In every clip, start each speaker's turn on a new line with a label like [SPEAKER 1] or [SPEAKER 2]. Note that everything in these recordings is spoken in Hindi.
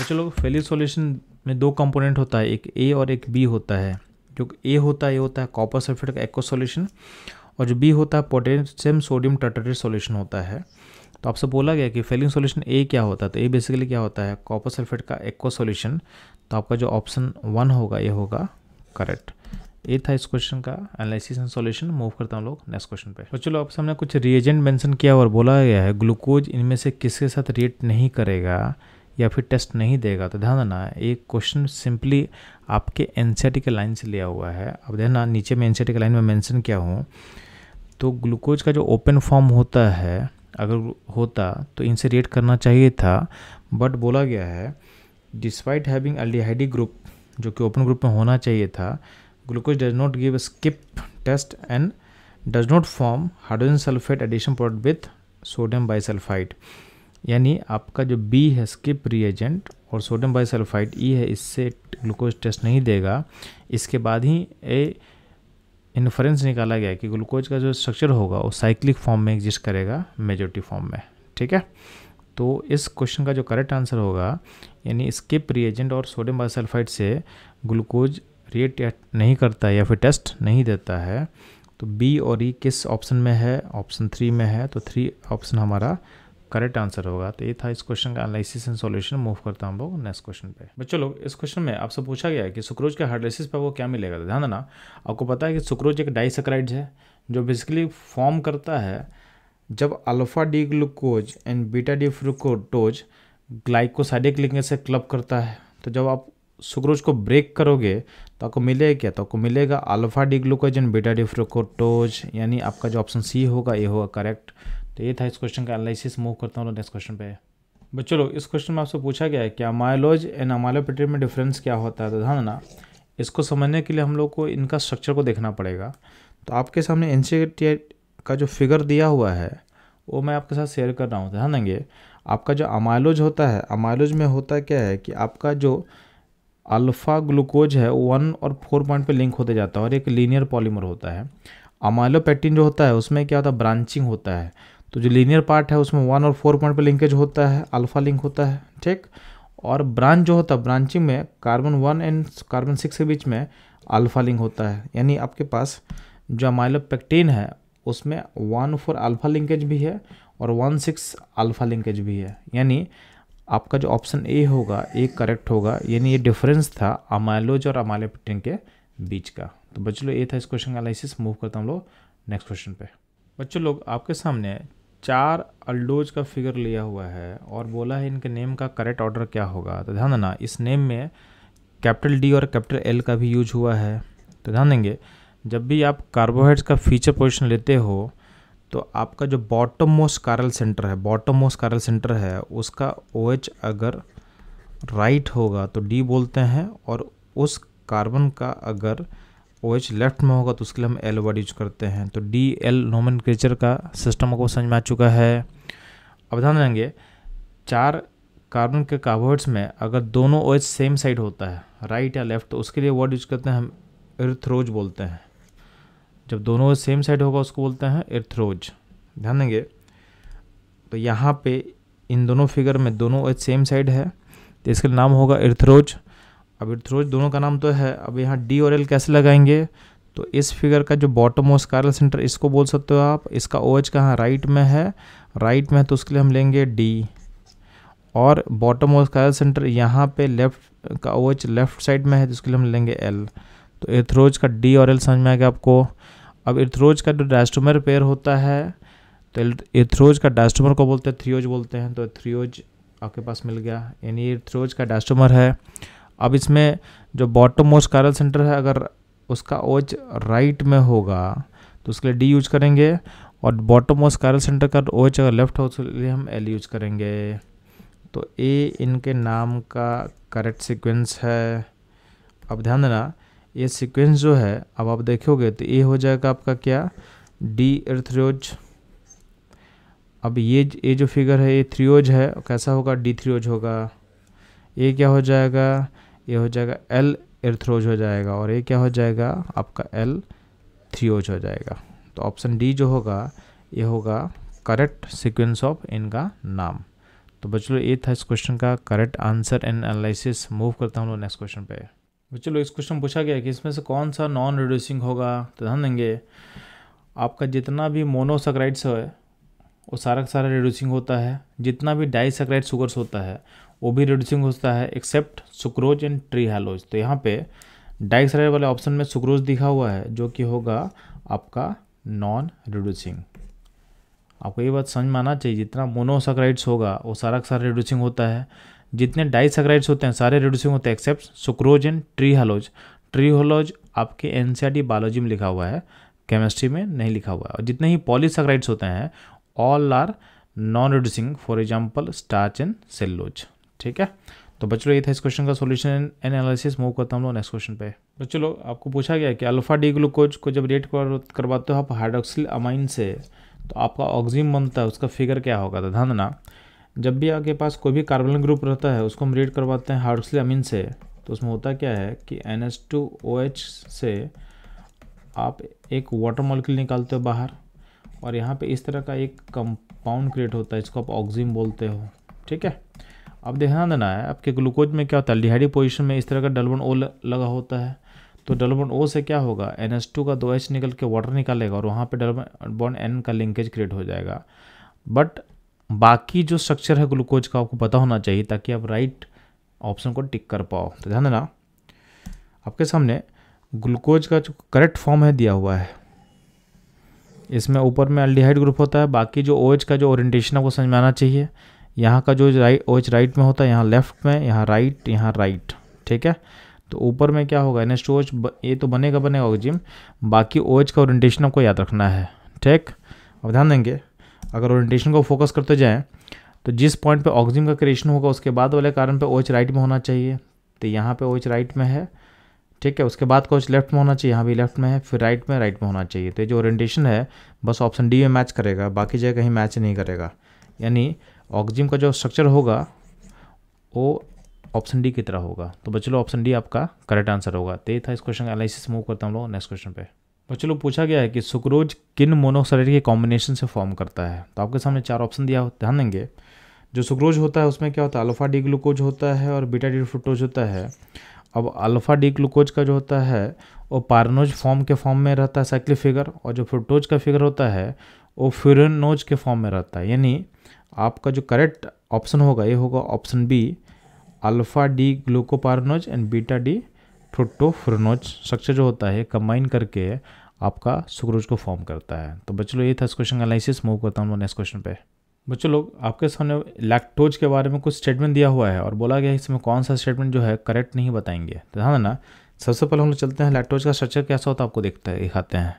[SPEAKER 1] चलो फेलियर सॉल्यूशन में दो कंपोनेंट होता है, एक ए और एक बी होता है। जो ए होता है कॉपर सल्फेट का एक्वस सॉल्यूशन, और जो बी होता है पोटेशियम सोडियम टर्टरेट सॉल्यूशन होता है। तो आपसे बोला गया कि फेलियर सॉल्यूशन ए क्या होता है, तो ए बेसिकली क्या होता है, कॉपर सल्फेट का एक्वस सॉल्यूशन। तो आपका जो ऑप्शन 1 होगा ये होगा करेक्ट। ये था इस क्वेश्चन का एनालिसिस एंड सॉल्यूशन। मूव करता हूँ लोग नेक्स्ट क्वेश्चन पे। तो चलो आपसे हमने कुछ रिएजेंट मेंशन किया और बोला गया है ग्लूकोज इनमें से किसके साथ रिएक्ट नहीं करेगा या फिर टेस्ट नहीं देगा। तो ध्यान देना, एक क्वेश्चन सिंपली आपके एनसीईआरटी के लाइन से लिया हुआ है। अब देखना नीचे में एनसीईआरटी के लाइन में मेंशन किया हूँ, तो ग्लूकोज का जो ओपन फॉर्म होता है अगर होता तो इनसे रिएक्ट करना चाहिए था, बट बोला गया है डिस्पाइट हैविंग एल्डिहाइड ग्रुप जो कि ओपन ग्रुप में होना चाहिए था, glucose does not give Schiff test and does not form hydrogen sulphate addition product with sodium bisulphide. यानी आपका जो बी है स्किप रिएजेंट और सोडियम बाइसल्फाइड ई है, इससे ग्लूकोज टेस्ट नहीं देगा। इसके बाद ही ए इन्फरेंस निकाला गया कि ग्लूकोज का जो स्ट्रक्चर होगा वो साइक्लिक फॉर्म में एग्जिस्ट करेगा मेजॉरिटी फॉर्म में। ठीक है, तो इस क्वेश्चन का जो करेक्ट आंसर होगा यानी स्किप रिएजेंट और सोडियम बाइसल्फाइड से ग्लूकोज रिएक्ट नहीं करता है या फिर टेस्ट नहीं देता है। तो बी और ई किस ऑप्शन में है, ऑप्शन 3 में है, तो 3 ऑप्शन हमारा करेक्ट आंसर होगा। तो ये था इस क्वेश्चन का एनालिसिस एंड सॉल्यूशन। मूव करता हम लोग नेक्स्ट क्वेश्चन पे। बच्चों लोग इस क्वेश्चन में आपसे पूछा गया है कि सुक्रोज के हाइड्रोलाइसिस पे वो क्या मिलेगा। तो ध्यान देना, आपको पता है कि सुक्रोज एक डाइसैकेराइड है जो बेसिकली फॉर्म करता है जब alpha D glucose and beta D fructose glycosidic ligand से क्लब करता है। तो जब आप सुक्रोज को ब्रेक करोगे तो आपको मिलेगा क्या, तो आपको मिलेगा alpha D glucose and beta D fructose, यानी आपका जो ऑप्शन सी होगा ये होगा करेक्ट। तो ये था इस क्वेश्चन का एनालिसिस। मूव करता हूँ नेक्स्ट क्वेश्चन पे। बच्चों लोग इस क्वेश्चन में आपसे पूछा गया है कि अमाइलोज एंड अमाइलोपेक्टिन में डिफरेंस क्या होता है। तो ध्यान देना, इसको समझने के लिए हम लोग को इनका स्ट्रक्चर को देखना पड़ेगा। तो आपके सामने एनसीईआरटी का जो फिगर दिया हुआ है वो मैं आपके साथ शेयर कर रहा हूँ। ध्यान देंगे, आपका जो अमाइलोज होता है, अमाइलोज में होता क्या है कि आपका जो अल्फ़ा ग्लूकोज है 1 और 4 पॉइंट पे लिंक होते जाता है और एक लीनियर पॉलीमर होता है। अमाइलोपेक्टिन जो होता है उसमें क्या होता है, ब्रांचिंग होता है। तो जो लीनियर पार्ट है उसमें 1 और 4 पॉइंट पे लिंकेज होता है, अल्फा लिंक होता है। ठीक, और ब्रांच जो होता है, ब्रांचिंग में कार्बन 1 एंड कार्बन 6 के बीच में अल्फा लिंक होता है। यानी आपके पास जो अमाइलोपेक्टिन है उसमें 1-4 अल्फा लिंकेज भी है और 1-6 अल्फा लिंकेज भी है। यानी आपका जो ऑप्शन ए होगा ये करेक्ट होगा, यानी ये डिफरेंस था अमाइलोज और अमाइलोपेक्टिन के बीच का। तो बच्चों लोग ये था इस क्वेश्चन का एनालिसिस। मूव करता हूँ लोग नेक्स्ट क्वेश्चन पे। बच्चों लोग आपके सामने 4 अल्डोज का फिगर लिया हुआ है और बोला है इनके नेम का करेक्ट ऑर्डर क्या होगा। तो ध्यान देना, इस नेम में कैपिटल डी और कैपिटल एल का भी यूज हुआ है। तो ध्यान देंगे, जब भी आप कार्बोहाइड्रेट्स का फीचर पोजीशन लेते हो तो आपका जो बॉटम मोस्ट कायरल सेंटर है उसका OH अगर राइट होगा तो डी बोलते हैं, और उस कार्बन का अगर OH लेफ्ट में होगा तो उसके लिए हम एल वर्ड यूज करते हैं। तो DL नोमेनक्लेचर का सिस्टम को समझ में आ चुका है। अब ध्यान देंगे, 4 कार्बन के कार्बोहाइड्रेट्स में अगर दोनों OH सेम साइड होता है, राइट या लेफ्ट, तो उसके लिए वर्ड यूज करते हैं हम इर्थ्रोज बोलते हैं। जब दोनों सेम साइड होगा उसको बोलते हैं इर्थ्रोज। ध्यान देंगे, तो यहाँ पे इन दोनों फिगर में दोनों OH सेम साइड है तो इसका नाम होगा इर्थ्रोज। अब इर्थ्रोज दोनों का नाम तो है, अब यहाँ डी और एल कैसे लगाएंगे, तो इस फिगर का जो बॉटम मोस्ट कायरल सेंटर इसको बोल सकते हो आप। इसका OH कहाँ राइट में है, तो उसके लिए हम लेंगे डी, और बॉटम मोस्ट कायरल सेंटर यहाँ पे लेफ्ट का OH लेफ्ट साइड में है तो उसके लिए हम लेंगे एल। तो इर्थ्रोज का डी और एल समझ में आ गया आपको। अब इर्थ्रोज का जो डायस्टोमर पेयर होता है तो इर्थ्रोज का डायस्टोमर को बोलते हैं थ्रियोज बोलते हैं। तो थ्रियोज आपके पास मिल गया, यानी इर्थ्रोज का डायस्टोमर है। अब इसमें जो बॉटम मोस्ट कायरल सेंटर है अगर उसका OH राइट में होगा तो उसके लिए डी यूज करेंगे, और बॉटम मोस्ट कायरल सेंटर का OH अगर लेफ्ट हो तो उसके लिए हम एल यूज करेंगे। तो ए इनके नाम का करेक्ट सीक्वेंस है। अब ध्यान देना, ये सीक्वेंस जो है अब आप देखोगे तो ये हो जाएगा आपका क्या, डी इर्थ्रोज। अब ये जो फिगर है ये थ्रियोज है, कैसा होगा, डी थ्रियोज होगा। ये क्या हो जाएगा, ये हो जाएगा एल इर्थ्रोज हो जाएगा, और ये क्या हो जाएगा आपका एल थ्रियोज हो जाएगा। तो ऑप्शन डी जो होगा ये होगा करेक्ट सीक्वेंस ऑफ इनका नाम। तो तो बच्चों ये था इस क्वेश्चन का correct answer and analysis. Move करता हूँ नेक्स्ट क्वेश्चन पे। बच्चों इस क्वेश्चन पूछा गया कि इसमें से कौन सा नॉन रिड्यूसिंग होगा। तो ध्यान देंगे, आपका जितना भी मोनोसैकराइड्स है वो सारा का सारा रिड्यूसिंग होता है, जितना भी डाइसैकराइड शुगर्स होता है वो भी रिड्यूसिंग होता है एक्सेप्ट सुक्रोज एंड ट्री हैलोज। तो यहाँ पे डाइसैकराइड वाले ऑप्शन में सुक्रोज दिखा हुआ है जो कि होगा आपका नॉन रिड्यूसिंग। आपको ये बात समझ में आना चाहिए, जितना मोनोसैकराइड्स होगा वो सारा का सारा रिड्यूसिंग होता है, जितने डाइसैकराइड्स होते हैं सारे रिड्यूसिंग होते हैं except sucrose and trehalose. Trehalose आपके एनसीईआरटी बायोलॉजी में लिखा हुआ है, केमिस्ट्री में नहीं लिखा हुआ है। और जितने ही पॉलीसैकराइड्स होते हैं all are non reducing, for example starch and cellulose. ठीक है, तो बच्चों ये था इस क्वेश्चन का सॉल्यूशन एंड एनालिसिस। मूव करता हम लोग नेक्स्ट क्वेश्चन पे। बच्चों लोग आपको पूछा गया कि अल्फा डी ग्लूकोज को जब रिएक्ट करवाते हो आप हाइड्रोक्सिल अमाइन से तो आपका ऑक्सीजन बनता है, उसका फिगर क्या होगा। तो ध्यान देना, जब भी आपके पास कोई भी कार्बन ग्रुप रहता है उसको हम रिएक्ट करवाते हैं हाइड्रोक्सिल अमीन से, तो उसमें होता क्या है कि NH2OH से आप एक वाटर मॉलिक्यूल निकालते हो बाहर, और यहाँ पे इस तरह का एक कंपाउंड क्रिएट होता है, इसको आप ऑक्सीजन बोलते हो। ठीक है, अब ध्यान देना है आपके ग्लूकोज में क्या होता है, एल्डिहाइड पोजीशन में इस तरह का डबल बॉन्ड O लगा होता है। तो डबल बॉन्ड O से क्या होगा, NH2 का 2H निकल के वाटर निकालेगा और वहाँ पे डबल बॉन्ड N का लिंकेज क्रिएट हो जाएगा। बट बाकी जो स्ट्रक्चर है ग्लूकोज का आपको पता होना चाहिए ताकि आप राइट ऑप्शन को टिक कर पाओ। तो ध्यान देना, आपके सामने ग्लूकोज का जो करेक्ट फॉर्म है दिया हुआ है, इसमें ऊपर में एल्डिहाइड ग्रुप होता है, बाकी जो OH का जो ओरिएंटेशन है वो समझ में आना चाहिए। यहाँ का जो OH राइट में होता है, यहाँ लेफ्ट में, यहाँ राइट। ठीक है, तो ऊपर में क्या होगा NH2OH, ये तो बनेगा ऑक्सीजन, बाकी OH का ओरिएंटेशन आपको याद रखना है। ठीक, अब ध्यान देंगे, अगर ओरिएंटेशन को फोकस करते जाएं तो जिस पॉइंट पे ऑक्सीजन का क्रिएशन होगा उसके बाद वाले कारण पे OH राइट में होना चाहिए। तो यहाँ पे OH राइट में है, ठीक है, उसके बाद OH लेफ्ट में होना चाहिए, यहाँ भी लेफ्ट में है, फिर राइट में होना चाहिए। तो ये जो ओरिएंटेशन है बस ऑप्शन डी में मैच करेगा, बाकी जगह कहीं मैच नहीं करेगा। यानी ऑक्सीजन का जो स्ट्रक्चर होगा वो ऑप्शन डी की तरह होगा। तो बच्चों ऑप्शन डी आपका करेक्ट आंसर होगा। तो ये था इस क्वेश्चन का एनालिसिस। मूव करता हम लोग नेक्स्ट क्वेश्चन पे। बच्चों लोग पूछा गया है कि सुक्रोज किन मोनोसैकराइड के कॉम्बिनेशन से फॉर्म करता है। तो आपके सामने 4 ऑप्शन दिया, ध्यान देंगे। जो सुक्रोज होता है उसमें क्या होता है, अल्फा डी ग्लूकोज होता है और बीटा डी फ्रुक्टोज होता है। अब अल्फा डी ग्लूकोज का जो होता है वो पायरनोज फॉर्म के फॉर्म में रहता है साइक्लिक फिगर, और जो फ्रुक्टोज का फिगर होता है वो फ्यूरेनोज के फॉर्म में रहता है। यानी आपका जो करेक्ट ऑप्शन होगा ये होगा option B, alpha D glucopyranose and beta D fructofuranose structure जो होता है कंबाइन करके आपका सुक्रोज को फॉर्म करता है। तो बच्चों ये था इस क्वेश्चन का एनालिसिस। मूव करता हूँ नेक्स्ट क्वेश्चन पे। बच्चों लोग आपके सामने लैक्टोज के बारे में कुछ स्टेटमेंट दिया हुआ है और बोला गया है इसमें कौन सा स्टेटमेंट जो है करेक्ट नहीं बताएंगे। तो ध्यान देना, सबसे पहले हम लोग चलते हैं लैक्टोज का स्ट्रक्चर कैसा होता है आपको दिखाते हैं।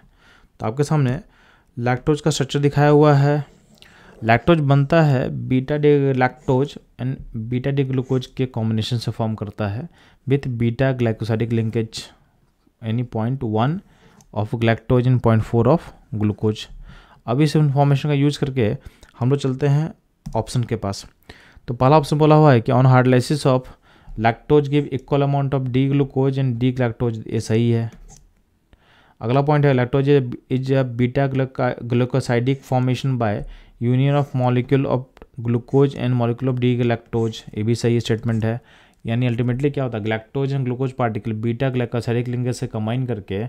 [SPEAKER 1] तो आपके सामने लैक्टोज का स्ट्रक्चर दिखाया हुआ है। लैक्टोज बनता है beta D electrons and beta D glucose के कॉम्बिनेशन से फॉर्म करता है विथ बीटा ग्लाइकोसाइडिक लिंकेज, यानी 0.1 of galactose and 0.4 of glucose. अब इस इन्फॉर्मेशन का यूज करके हम लोग चलते हैं ऑप्शन के पास। तो पहला ऑप्शन बोला हुआ है कि on hydrolysis of lactose give equal amount of D glucose and D galactose, ये सही है। अगला पॉइंट है lactose is a beta glucosidic formation by union of molecule of glucose and molecule of D galactose, ये भी सही स्टेटमेंट है। यानी अल्टीमेटली क्या होता है, galactose and glucose particle beta glycosidic linkage से कंबाइन करके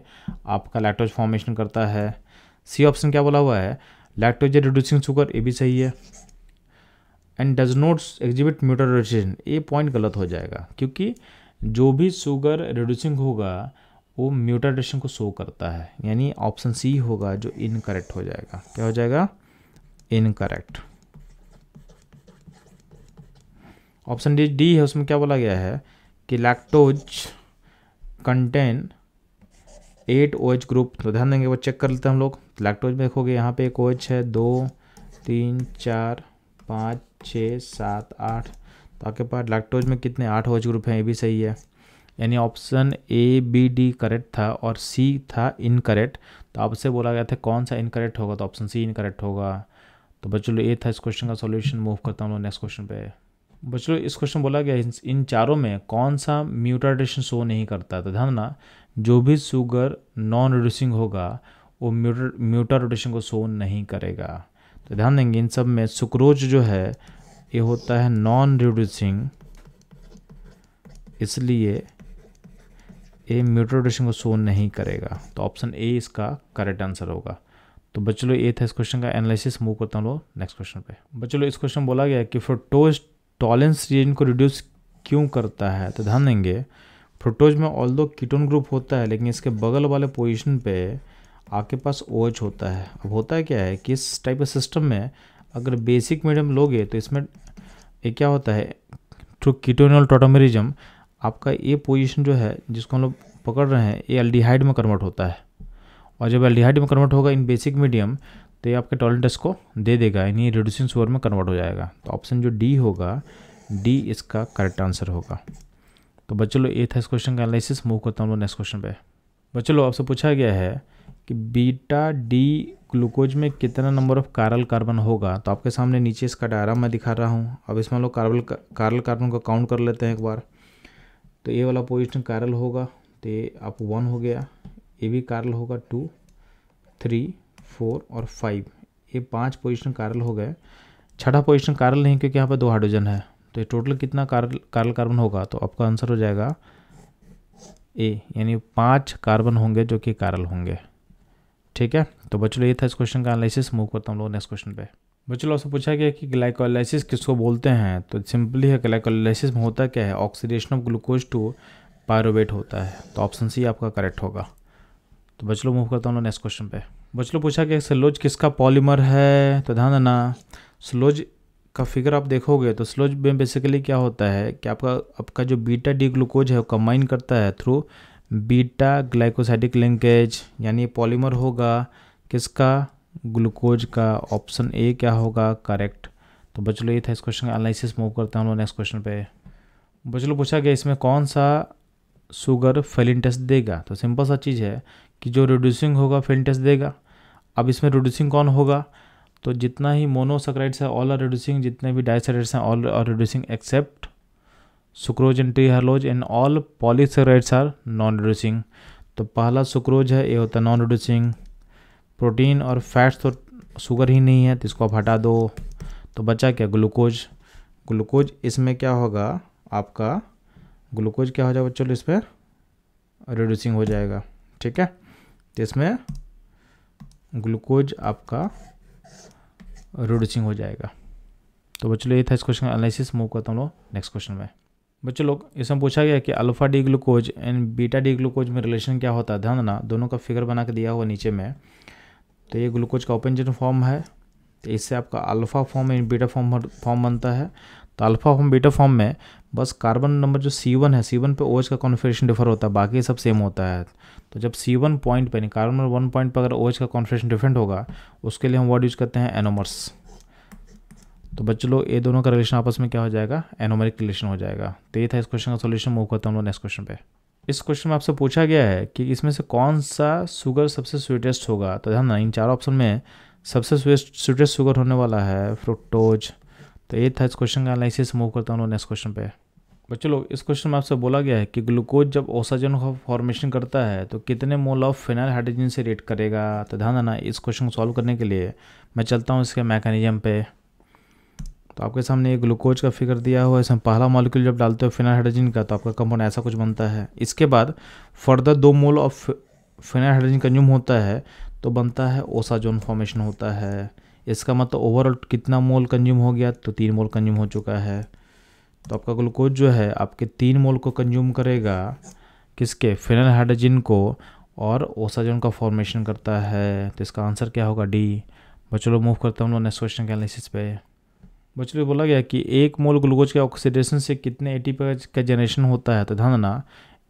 [SPEAKER 1] आपका लैक्टोज फॉर्मेशन करता है। सी ऑप्शन क्या बोला हुआ है, लैक्टोज रिड्यूसिंग शुगर, ये भी सही है। एंड डज नॉट एग्जिबिट म्यूटारोटेशन, ये पॉइंट गलत हो जाएगा क्योंकि जो भी शुगर रिड्यूसिंग होगा वो म्यूटारोटेशन को शो करता है। यानी ऑप्शन सी होगा जो इनकरेक्ट हो जाएगा। क्या हो जाएगा, इनकरेक्ट। ऑप्शन डी है, उसमें क्या बोला गया है कि लैक्टोज कंटेन 8 OH ग्रुप। तो ध्यान देंगे वो चेक कर लेते हैं हम लोग। लैक्टोज में देखोगे यहाँ पे एक OH है, 2 3 4 5 6 7 8। तो आपके पास लैक्टोज में कितने 8 OH ग्रुप हैं, ये भी सही है। यानी option A B D correct था और C था इनकरेक्ट। तो आपसे बोला गया था कौन सा इनकरेक्ट होगा, तो ऑप्शन C इनकरेक्ट होगा। तो बच्चों ये था इस क्वेश्चन का सॉल्यूशन। मूव करता हूँ नेक्स्ट क्वेश्चन पे। बच्चों इस क्वेश्चन बोला गया इन चारों में कौन सा म्यूटारोटेशन शो नहीं करता। तो ध्यान ना, जो भी शुगर नॉन रिड्यूसिंग होगा वो म्यूटारोटेशन को शो नहीं करेगा। तो ध्यान देंगे इन सब में सुक्रोज जो है ये होता है नॉन रिड्यूसिंग, इसलिए ये म्यूटेड रोटेशन को शो नहीं करेगा। तो ऑप्शन ए इसका करेक्ट आंसर होगा। तो बच्चों ये था इस क्वेश्चन का एनालिसिस। मूव करता हूँ लोग नेक्स्ट क्वेश्चन पे। बच्चों इस क्वेश्चन बोला गया है कि फ्रुक्टोज टॉलरेंस रीजन को रिड्यूस क्यों करता है। तो ध्यान देंगे, फ्रुक्टोज में ऑल्दो कीटोन ग्रुप होता है, लेकिन इसके बगल वाले पोजीशन पे आपके पास OH होता है। अब होता है क्या है कि इस टाइप के सिस्टम में अगर बेसिक मीडियम लोगे तो इसमें ये क्या होता है, थ्रू कीटोनियल टॉटोमेरिज्म आपका ये पोजीशन जो है जिसको हम लोग पकड़ रहे हैं ये एल्डिहाइड में कन्वर्ट होता है, और जब एल्डिहाइड में कन्वर्ट होगा इन बेसिक मीडियम तो ये आपके टॉलरेंस टेस्ट को दे देगा, यानी रिड्यूसिंग शुगर में कन्वर्ट हो जाएगा। तो ऑप्शन जो डी होगा, डी इसका करेक्ट आंसर होगा। तो बच्चों लोग ये था इस क्वेश्चन का एनालिसिस। मूव करता हूँ लोग नेक्स्ट क्वेश्चन पे। बच्चों लोग आपसे पूछा गया है कि बीटा डी ग्लूकोज में कितना नंबर ऑफ कायरल कार्बन होगा। तो आपके सामने नीचे इसका डायग्राम मैं दिखा रहा हूँ। अब इसमें हम लोग कायरल कार्बन को काउंट कर लेते हैं एक बार। तो ये वाला पोजीशन कायरल होगा, तो ये आप 1 हो गया, ये भी कायरल होगा 2, 3, 4 और 5, ये 5 पोजीशन कायरल हो गए। छठा पोजीशन कायरल नहीं, क्योंकि यहाँ पे 2 हाइड्रोजन है। तो ये टोटल कितना कायरल कार्बन होगा, तो आपका आंसर हो जाएगा ए, यानी 5 कार्बन होंगे जो कि कायरल होंगे। ठीक है, तो बच्चों ये था इस क्वेश्चन का एनालिसिस। मूव करता हूँ लोग नेक्स्ट क्वेश्चन पे। बच्चों आपसे पूछा गया कि ग्लाइकोलाइसिस किसको बोलते हैं। तो सिंपली है, ग्लाइकोलाइसिस में होता क्या है, oxidation of glucose to pyruvate होता है। तो ऑप्शन सी आपका करेक्ट होगा। तो बच्चों मूव करता हूँ नेक्स्ट क्वेश्चन पे। बच्चों पूछा गया सेलुलोज किसका पॉलीमर है। तो ध्यान देना, सेलुलोज का फिगर आप देखोगे तो सेलुलोज में बेसिकली क्या होता है कि आपका जो बीटा डी ग्लूकोज है वो कंबाइन करता है थ्रू बीटा ग्लाइकोसाइडिक लिंकेज, यानी पॉलीमर होगा किसका, ग्लूकोज का। ऑप्शन ए क्या होगा, करेक्ट। तो बच्चों ये था इस क्वेश्चन का एनालिसिस। मूव करता हूँ नेक्स्ट क्वेश्चन पे। बच्चों पूछा गया इसमें कौन सा शुगर फेलिन टेस्ट देगा। तो सिंपल सा चीज़ है कि जो रिड्यूसिंग होगा फेलिन टेस्ट देगा। अब इसमें रिड्यूसिंग कौन होगा, तो जितना ही मोनोसैकराइड्स है ऑल आर रिड्यूसिंग, जितने भी डाइसैकराइड्स हैं all are reducing except sucrose and trehalose, and all polysaccharides are non reducing. तो पहला सुक्रोज है, ये होता है नॉन रिड्यूसिंग। प्रोटीन और फैट्स तो शुगर ही नहीं है, तो इसको आप हटा दो। तो बचा क्या, ग्लूकोज। ग्लूकोज इसमें क्या होगा आपका, ग्लूकोज क्या हो जाएगा बच्चों, इस पर रिड्यूसिंग हो जाएगा। ठीक है, तो इसमें ग्लूकोज आपका रिड्यूसिंग हो जाएगा। तो बच्चों ये था इस क्वेश्चन का एनालिसिस। मूव करता हूँ लोग नेक्स्ट क्वेश्चन में। बच्चों लोग इसमें पूछा गया कि alpha D glucose and beta D glucose में रिलेशन क्या होता है। ध्यान देना, दोनों का फिगर बना के दिया हुआ नीचे में। तो ये ग्लूकोज का ओपन चेन फॉर्म है, तो इससे आपका alpha form and beta form बनता है। तो अल्फा फॉर्म बीटा फॉर्म में बस कार्बन नंबर जो C1 है, C1 पे OH का कॉन्फिगरेशन डिफर होता है, बाकी सब सेम होता है। तो जब C1 पॉइंट पे, नहीं कार्बन नंबर 1 पॉइंट पर अगर OH का कॉन्फिगरेशन डिफरेंट होगा, उसके लिए हम वर्ड यूज करते हैं एनोमर्स। तो बच्चों लोग ये दोनों का रिलेशन आपस में क्या हो जाएगा, एनोमेरिक रिलेशन हो जाएगा। तो ये था इस क्वेश्चन का सोल्यूशन। मूव करता हूँ नेक्स्ट क्वेश्चन पे। इस क्वेश्चन में आपसे पूछा गया है कि इसमें से कौन सा शुगर सबसे स्वीटेस्ट होगा। तो ध्यान, इन 4 ऑप्शन में सबसे स्वीटेस्ट शुगर होने वाला है फ्रुक्टोज। तो ये था इस क्वेश्चन का एनालिसिस। मूव करता हूँ नेक्स्ट क्वेश्चन पे। बच्चों लोग इस क्वेश्चन में आपसे बोला गया है कि ग्लूकोज जब ओसाजन का फॉर्मेशन करता है तो कितने मोल ऑफ फिनाइल हाइड्रोजन से रिएक्ट करेगा। तो ध्यान देना, इस क्वेश्चन को सॉल्व करने के लिए मैं चलता हूँ इसके मैकेनिज्म पे। तो आपके सामने ये ग्लूकोज का फिगर दिया हुआ है। इसमें पहला मॉलिक्यूल जब डालते हो फिनाइल हाइड्रोजन का तो आपका कंपाउंड ऐसा कुछ बनता है। इसके बाद further 2 mole of phenyl hydrogen consume होता है तो बनता है ओसाजोन फॉर्मेशन होता है। इसका मतलब ओवरऑल कितना मोल कंज्यूम हो गया, तो 3 मोल कंज्यूम हो चुका है। तो आपका ग्लूकोज जो है आपके 3 मोल को कंज्यूम करेगा, किसके, फिनाइल हाइड्रोजन को, और ओसाजोन का फॉर्मेशन करता है। तो इसका आंसर क्या होगा, डी। बच्चों लोग मूव करते हैं हम लोग नेक्स्ट क्वेश्चन के एनालिसिस पे। बच्चों बोला गया कि 1 मोल ग्लूकोज के ऑक्सीडेशन से कितने एटीपी का जनरेशन होता है। तो ध्यान देना,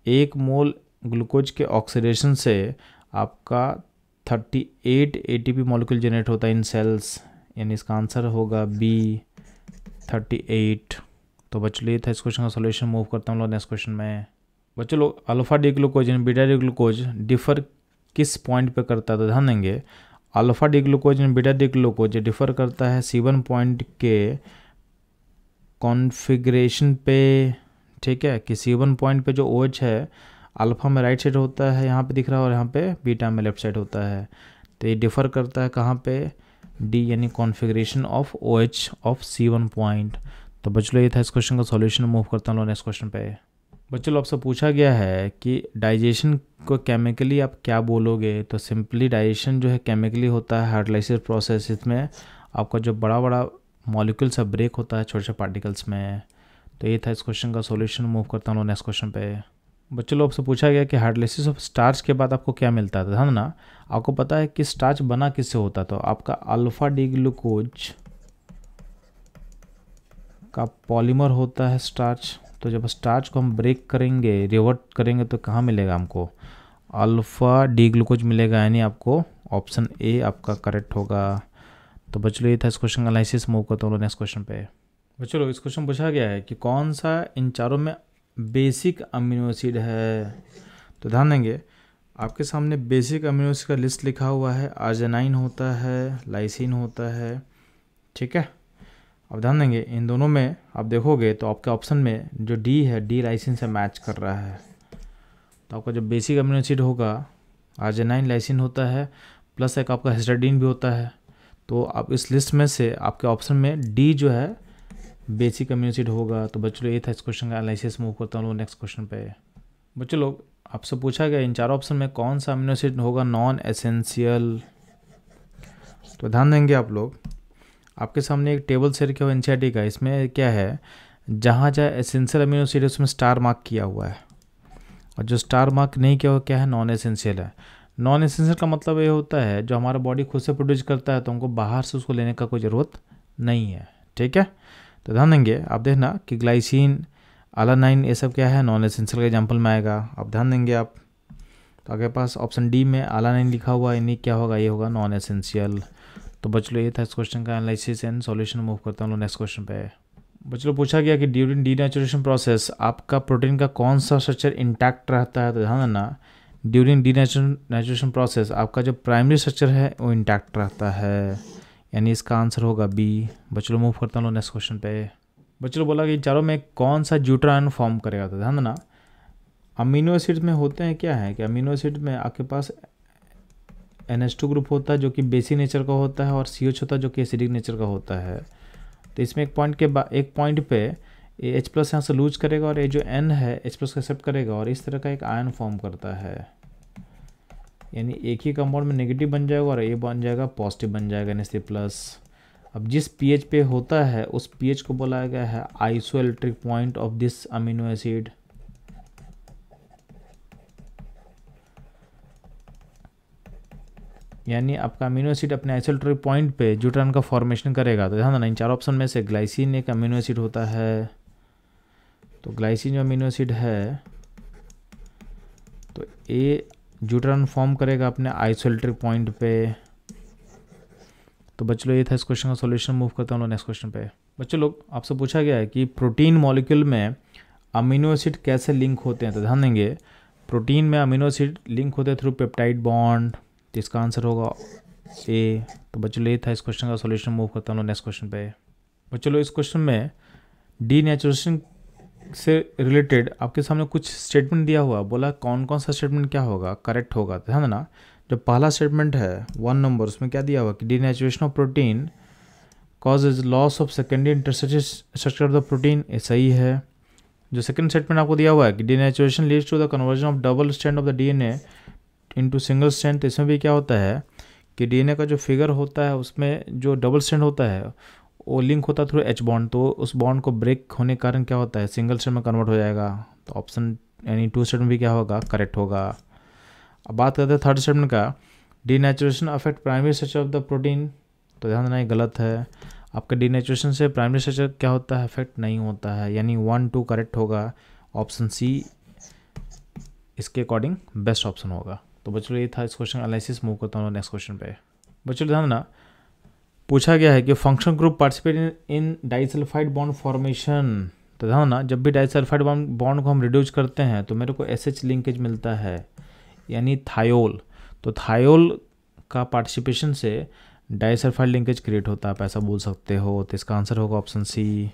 [SPEAKER 1] 1 मोल ग्लूकोज के ऑक्सीडेशन से आपका 38 एटीपी मॉलिक्यूल जनरेट होता है इन सेल्स, यानी इसका आंसर होगा बी, 38। तो बच्चों ये था इस क्वेश्चन का सॉल्यूशन। मूव करता हूँ लोग नेक्स्ट क्वेश्चन में। बच्चों लोग alpha D glucose and beta D glucose differ किस पॉइंट पे करता है। तो ध्यान देंगे, alpha D glucose and beta D glucose differ करता है C1 पॉइंट के कॉन्फ़िगरेशन पे। ठीक है, कि C1 पॉइंट पे जो OH है अल्फा में राइट साइड होता है, यहाँ पे दिख रहा है, और यहाँ पे बीटा में लेफ्ट साइड होता है। तो ये डिफ़र करता है कहाँ पे, डी यानी configuration of OH of C1 point. तो बच्चों ये था इस क्वेश्चन का सॉल्यूशन। मूव करता हूँ नेक्स्ट क्वेश्चन पे। बच्चों आपसे पूछा गया है कि डाइजेशन को केमिकली आप क्या बोलोगे। तो सिंपली डाइजेशन जो है केमिकली होता है हाइड्रोलाइसिस प्रोसेस। इसमें आपका जो बड़ा बड़ा मॉलिक्यूल्स ब्रेक होता है छोटे छोटे पार्टिकल्स में। तो ये था इस क्वेश्चन का सॉल्यूशन। मूव करता हूँ नेक्स्ट क्वेश्चन पे। बच्चों आपसे पूछा गया कि हाइड्रोलाइसिस ऑफ स्टार्च के बाद आपको क्या मिलता है। ध्यान ना, आपको पता है कि स्टार्च बना किससे होता है। तो आपका अल्फा डी ग्लूकोज का पॉलीमर होता है स्टार्च। तो जब स्टार्च को हम ब्रेक करेंगे, रिवर्ट करेंगे, तो कहाँ मिलेगा हमको, अल्फ़ा डी ग्लूकोज मिलेगा। यानी आपको ऑप्शन ए आपका करेक्ट होगा। तो बच्चों ये था इस क्वेश्चन का एनालिसिस। मूव करता हूँ नेक्स्ट क्वेश्चन पे। बच्चों इस क्वेश्चन पूछा गया है कि कौन सा इन चारों में बेसिक अमीनो एसिड है। तो ध्यान देंगे, आपके सामने बेसिक अमीनो एसिड का लिस्ट लिखा हुआ है। आर्जिनाइन होता है, लाइसिन होता है, ठीक है। अब ध्यान देंगे इन दोनों में आप देखोगे तो आपके ऑप्शन में जो डी है, डी लाइसिन से मैच कर रहा है। तो आपका जो बेसिक अमीनो एसिड होगा आर्जिनाइन लाइसिन होता है, प्लस एक आपका हिस्टाडीन भी होता है। तो आप इस लिस्ट में से आपके ऑप्शन में डी जो है बेसिक अमीनो एसिड होगा। तो बच्चों ये था इस क्वेश्चन का एनालिसिस। मूव करता हूँ नेक्स्ट क्वेश्चन पे। बच्चों लोग आपसे पूछा गया इन चारों ऑप्शन में कौन सा अमीनो एसिड होगा नॉन एसेंशियल। तो ध्यान देंगे आप लोग, आपके सामने एक टेबल शेयर किया हुआ एनसीईआरटी का। इसमें क्या है, जहाँ जहाँ एसेंशियल अमीनो एसिड है उसमें स्टार मार्क किया हुआ है, और जो स्टार मार्क नहीं किया हुआ क्या है, नॉन एसेंशियल है। नॉन एसेंशियल का मतलब ये होता है जो हमारा बॉडी खुद से प्रोड्यूस करता है, तो हमको बाहर से उसको लेने का कोई ज़रूरत नहीं है, ठीक है। तो ध्यान देंगे आप देखना कि ग्लाइसिन, अलानाइन, ये सब क्या है, नॉन एसेंशियल का एग्जाम्पल में आएगा। अब ध्यान देंगे आप, तो आपके पास ऑप्शन डी में अलानाइन लिखा हुआ है, यानी क्या होगा, ये होगा नॉन एसेंशियल। तो बच्चों ये था इस क्वेश्चन का एनालिसिस एंड सॉल्यूशन। मूव करता हूँ नेक्स्ट क्वेश्चन पे। बच्चों पूछा गया कि ड्यूरिंग डीनेचुरेशन प्रोसेस आपका प्रोटीन का कौन सा स्ट्रक्चर इंटैक्ट रहता है। तो ध्यान देना, ड्यूरिंग डीनेचुरेशन प्रोसेस आपका जो प्राइमरी स्ट्रक्चर है वो इंटैक्ट रहता है, यानी इसका आंसर होगा बी। बच्चों मूव करता हूँ नेक्स्ट क्वेश्चन पे। बच्चों बोला कि इन चारों में कौन सा ड्यूट्रान फॉर्म करेगा। तो ध्यान देना, अमीनो एसिड में होते हैं क्या है कि अमीनो एसिड में आपके पास NH2 ग्रुप होता है जो कि बेसिक नेचर का होता है, और CH होता है जो कि एसिडिक नेचर का होता है। तो इसमें एक पॉइंट पे ये H+ यहाँ से लूज करेगा, और ये जो N है H+ को एक्सेप्ट करेगा, और इस तरह का एक आयन फॉर्म करता है। यानी एक ही कंपाउंड में नेगेटिव बन जाएगा और ये बन जाएगा पॉजिटिव बन जाएगा, Na+। अब जिस pH पे होता है उस pH को बोला गया है isoelectric point of this amino acid. यानी आपका अमीनो एसिड अपने आइसोइलेक्ट्रिक पॉइंट पे ड्यूट्रान का फॉर्मेशन करेगा। तो ध्यान देना, इन चार ऑप्शन में से ग्लाइसिन एक अमीनो एसिड होता है। तो ग्लाइसिन जो अमीनो एसिड है तो ये ड्यूट्रान फॉर्म करेगा अपने आइसोइलेक्ट्रिक पॉइंट पे। तो बच्चों ये था इस क्वेश्चन का सॉल्यूशन। मूव करता हूँ नेक्स्ट क्वेश्चन पे। बच्चों लोग आपसे पूछा गया है कि प्रोटीन मॉलिक्यूल में अमीनो एसिड कैसे लिंक होते हैं। तो ध्यान देंगे, प्रोटीन में अमीनो एसिड लिंक होते हैं थ्रू पेप्टाइड बॉन्ड। तो इसका आंसर होगा ए। तो बच्चों ये था इस क्वेश्चन का सॉल्यूशन। मूव करता हूँ नेक्स्ट क्वेश्चन पे। बच्चों इस क्वेश्चन में डीनेचुरेशन से रिलेटेड आपके सामने कुछ स्टेटमेंट दिया हुआ, बोला कौन कौन सा स्टेटमेंट क्या होगा, करेक्ट होगा। ध्यान देना, जो पहला स्टेटमेंट है 1 नंबर, उसमें क्या दिया हुआ कि denaturation of protein causes loss of secondary interstructure of the protein, ये सही है। जो सेकंड स्टेटमेंट आपको दिया हुआ है कि denaturation leads to the conversion of double strand of the DNA into single strand. तो इसमें भी क्या होता है कि डीएनए का जो फिगर होता है उसमें जो डबल स्ट्रैंड होता है वो लिंक होता है थ्रू H बॉन्ड। तो उस बॉन्ड को ब्रेक होने के कारण क्या होता है, सिंगल स्ट्रैंड में कन्वर्ट हो जाएगा। तो ऑप्शन यानी 2 स्टेटमेंट भी क्या होगा, करेक्ट होगा। अब बात करते हैं थर्ड स्टेटमेंट का, denaturation affect primary structure of the protein. तो ध्यान देना, ये गलत है। आपका डीनेचुरेशन से प्राइमरी स्ट्रक्चर क्या होता है, अफेक्ट नहीं होता है, यानी 1 2 करेक्ट होगा। ऑप्शन सी इसके अकॉर्डिंग बेस्ट ऑप्शन होगा। तो बच्चों ये था इस क्वेश्चन एनालिसिस। मूव करता हूँ नेक्स्ट क्वेश्चन पे। बच्चों ध्यान देना, पूछा गया है कि function group participate in disulphide bond formation. तो ध्यान देना, जब भी डाइसल्फाइड बॉन्ड को हम रिड्यूस करते हैं तो मेरे को SH लिंकेज मिलता है, यानी थायोल। तो थायोल का पार्टिसिपेशन से डाइसल्फाइड लिंकेज क्रिएट होता है, आप ऐसा बोल सकते हो। तो इसका आंसर होगा ऑप्शन सी।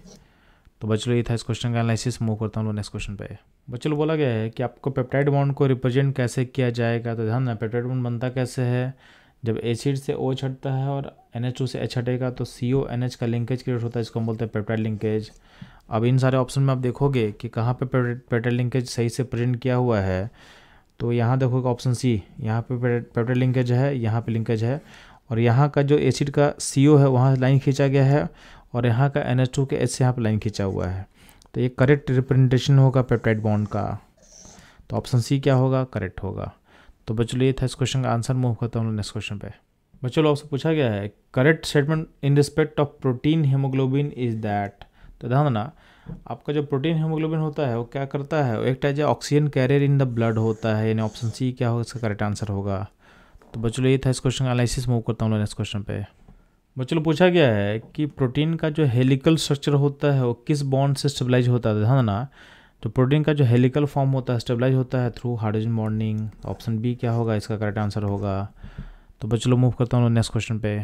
[SPEAKER 1] तो बच्चों ये था इस क्वेश्चन का एनालिसिस। मूव करता हूँ नेक्स्ट क्वेश्चन पे। बच्चों बोला गया है कि आपको पेप्टाइड बॉन्ड को रिप्रेजेंट कैसे किया जाएगा। तो ध्यान देना, पेप्टाइड बॉन्ड बनता कैसे है, जब एसिड से O हटता है और NH2 से H हटेगा तो CONH का लिंकेज क्रिएट होता है, इसको हम बोलते हैं पेप्टाइड लिंकेज। अब इन सारे ऑप्शन में आप देखोगे कि कहाँ पे पेप्टाइड लिंकेज सही से प्रेजेंट किया हुआ है, तो यहाँ देखोगे ऑप्शन सी, यहाँ पे पेप्टाइड लिंकेज है, यहाँ पे लिंकेज है, और यहाँ का जो एसिड का CO है वहाँ लाइन खींचा गया है, और यहाँ का NH2 के H से यहाँ पे लाइन खींचा हुआ है। तो ये करेक्ट रिप्रेजेंटेशन होगा पेप्टाइड बॉन्ड का, तो ऑप्शन सी क्या होगा, करेक्ट होगा। तो बच्चों ये था इस क्वेश्चन का आंसर। मूव करता हूँ नेक्स्ट क्वेश्चन पे। बच्चों आपसे पूछा गया है correct statement in respect of protein haemoglobin is that. तो ध्यान देना, आपका जो प्रोटीन हेमोग्लोबिन होता है वो क्या करता है, वो एक टाइप जो oxygen carrier in the blood होता है, यानी ऑप्शन सी क्या होगा, इसका करेक्ट आंसर होगा। तो बच्चों ये था इस क्वेश्चन का एनालिसिस। मूव करता हूँ नेक्स्ट क्वेश्चन पे। बच्चों पूछा गया है कि प्रोटीन का जो हेलिकल स्ट्रक्चर होता है वो किस बॉन्ड से स्टेबलाइज होता है। ध्यान देना, तो प्रोटीन का जो हेलिकल फॉर्म होता है स्टेबलाइज होता है through hydrogen bonding. Option B क्या होगा, इसका करेक्ट आंसर होगा। तो बच्चों मूव करता हूँ नेक्स्ट क्वेश्चन पे।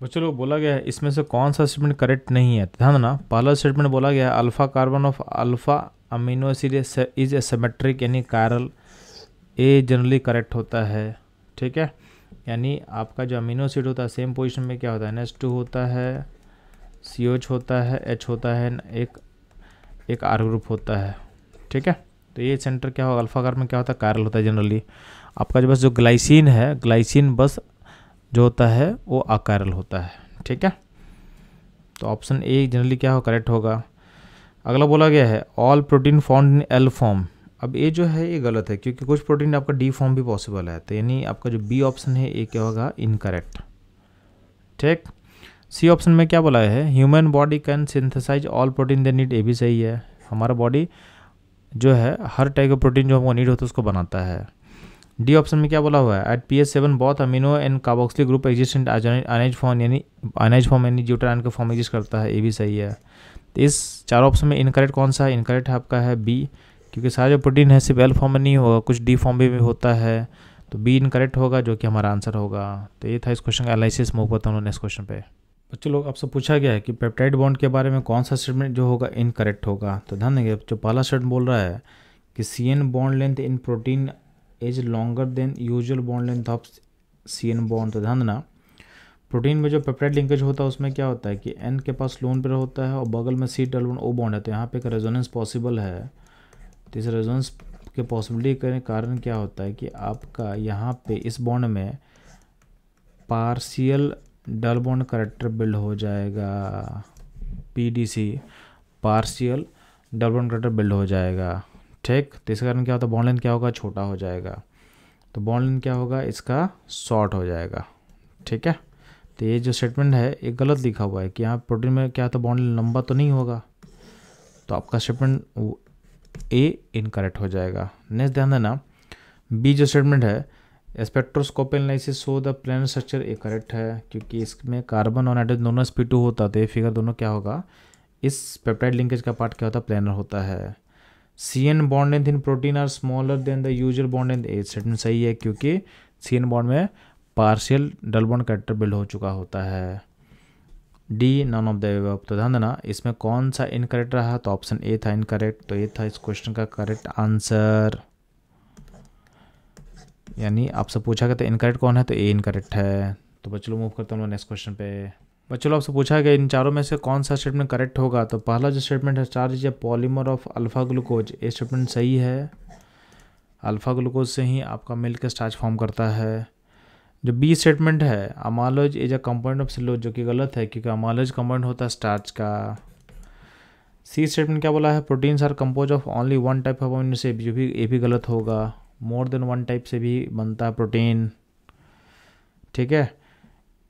[SPEAKER 1] बच्चों बोला गया है इसमें से कौन सा स्टेटमेंट करेक्ट नहीं है। ध्यान देना, पहला स्टेटमेंट बोला गया है alpha carbon of alpha amino acid is a symmetric, यानी कायरल ए जनरली करेक्ट होता है। ठीक है, यानी आपका जो अमीनो एसिड होता है सेम पोजीशन में क्या होता है, NH2 होता है, COH होता है, H होता है, एक R ग्रुप होता है। ठीक है, तो ये सेंटर क्या होगा, अल्फा कार्बन क्या होता है, कायरल होता है जनरली। आपका जो बस जो ग्लाइसिन है, ग्लाइसिन बस जो होता है वो अकायरल होता है। ठीक है, तो ऑप्शन ए जनरली क्या हो, करेक्ट होगा। अगला बोला गया है all protein found in L form. अब ये जो है ये गलत है, क्योंकि कुछ प्रोटीन आपका D फॉर्म भी पॉसिबल है, तो यानी आपका जो बी ऑप्शन है ये क्या होगा, इनकरेक्ट। ठीक, सी ऑप्शन में क्या बोला है, human body can synthesize all protein they need, ये भी सही है। हमारा बॉडी जो है हर टाइप का प्रोटीन जो हमको नीड होता है उसको बनाता है। डी ऑप्शन में क्या बोला हुआ है, at pH7 both amino and carboxylic group exist in ionize form, यानी आयनाइज फॉर्म यानी ड्यूटेरान का फॉर्म एग्जिस्ट करता है, ये भी सही है। तो इस चार ऑप्शन में इनकरेक्ट कौन सा है, इनकरेक्ट है आपका है बी, क्योंकि सारा जो प्रोटीन है सिर्फ L फॉर्म में नहीं होगा, कुछ D फॉर्म में भी होता है, तो बी इनकरेक्ट होगा जो कि हमारा आंसर होगा। तो ये था इस क्वेश्चन का एनालिसिस। मूव करता हूँ नेक्स्ट क्वेश्चन पे। बच्चों लोग आपसे पूछा गया है कि पेप्टाइड बॉन्ड के बारे में कौन सा स्टेटमेंट जो होगा इनकरेक्ट होगा। तो ध्यान देंगे, जो पहला स्टेटमेंट बोल रहा है कि CN bond length in protein is longer than usual bond length of CN bond. तो ध्यान देना, प्रोटीन में जो पेप्टाइड लिंकेज होता है उसमें क्या होता है कि N के पास लोन पेयर होता है और बगल में C+O बॉन्ड है, तो यहाँ पे एक रेजोनेंस पॉसिबल है। तो इस रेजोनेंस के पॉसिबिलिटी के कारण क्या होता है कि आपका यहाँ पे इस बॉन्ड में partial double bond character build हो जाएगा, PDC partial double bond character build हो जाएगा। ठीक, तो इस कारण क्या होता है, बॉन्ड लेंथ क्या होगा, छोटा हो जाएगा, तो बॉन्ड लेंथ क्या होगा, इसका शॉर्ट हो जाएगा। ठीक है, तो ये जो स्टेटमेंट है ये गलत लिखा हुआ है कि यहाँ प्रोटीन में क्या होता है, बॉन्ड लेंथ लंबा तो नहीं होगा, तो आपका स्टेटमेंट ए इनकरेक्ट हो जाएगा। नेक्स्ट ध्यान देना, बी जो स्टेटमेंट है spectroscopy analysis show the planar structure, A correct है, क्योंकि इसमें कार्बन और नाइट्रोजन दोनों sp2 होता है, तो ये फिगर दोनों क्या होगा, इस पेप्टाइड लिंकेज का पार्ट क्या होता है, प्लेनर होता है। CN bond length in protein are smaller than the usual bond length, A statement सही है, क्योंकि CN बॉन्ड में partial double bond character build हो चुका होता है। D none of the above. तो ध्यान देना, इसमें कौन सा इनकरेक्ट रहा, तो ऑप्शन ए था इनकरेक्ट, तो ये था इस क्वेश्चन का करेक्ट आंसर। यानी आपसे पूछा गया था इनकरेक्ट कौन है, तो ए इनकरेक्ट है। तो बच्चों मूव करता हूँ नेक्स्ट क्वेश्चन पे। बच्चों आपसे पूछा गया इन चारों में से कौन सा स्टेटमेंट करेक्ट होगा। तो पहला जो स्टेटमेंट है, starch is a polymer of alpha glucose, ये स्टेटमेंट सही है। अल्फा ग्लूकोज से ही आपका मिल्क स्टार्च फॉर्म करता है। जो बी स्टेटमेंट है, amylose is a compound of cellulose, जो कि गलत है, क्योंकि अमालोज कंपाउंड होता है स्टार्च का। सी स्टेटमेंट क्या बोला है, proteins are composed of only one type of amino acid, जो भी ये भी गलत होगा, मोर देन वन टाइप से भी बनता है प्रोटीन। ठीक है,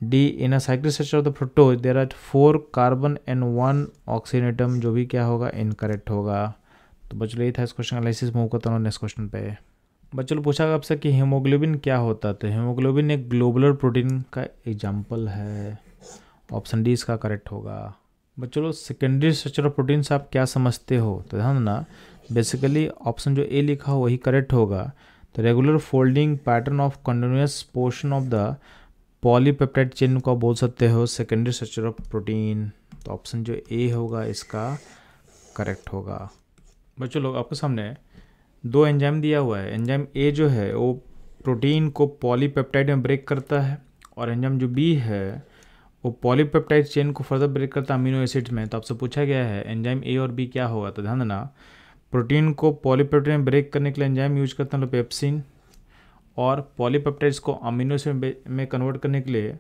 [SPEAKER 1] D in a cyclic structure of the fructose there are 4 carbon and 1 oxygen atom, जो भी क्या होगा, इनकरेक्ट होगा। तो बच्चों ये था इस क्वेश्चन एनालिसिस। मूव करता हूँ नेक्स्ट क्वेश्चन पे। बच्चों पूछा गया आपसे कि हीमोग्लोबिन क्या होता है। तो हीमोग्लोबिन एक ग्लोबुलर प्रोटीन का एग्जाम्पल है, ऑप्शन डी इसका करेक्ट होगा। बच्चों सेकेंडरी स्ट्रक्चर ऑफ प्रोटीन से आप क्या समझते हो। तो ध्यान देना, बेसिकली ऑप्शन जो ए लिखा हो वही करेक्ट होगा। तो regular folding pattern of continuous portion of the polypeptide chain को बोल सकते हो सेकेंडरी स्ट्रक्चर ऑफ प्रोटीन। तो ऑप्शन जो ए होगा इसका करेक्ट होगा। बच्चों लोग आपके सामने 2 एंजाइम दिया हुआ है। एंजाइम ए जो है वो प्रोटीन को पॉलीपेप्टाइड में ब्रेक करता है, और एंजाइम जो बी है वो पॉलीपेप्टाइड चेन को फर्दर ब्रेक करता है अमीनो एसिड्स में। तो आपसे पूछा गया है एंजाइम ए और बी क्या होगा, तो ध्यान देना प्रोटीन को पॉलीपेप्टाइड में ब्रेक करने के लिए एंजाइम यूज करते हैं लोग पेप्सिन, और पॉलीपेप्टाइड्स को अमीनो एसिड में कन्वर्ट करने के लिए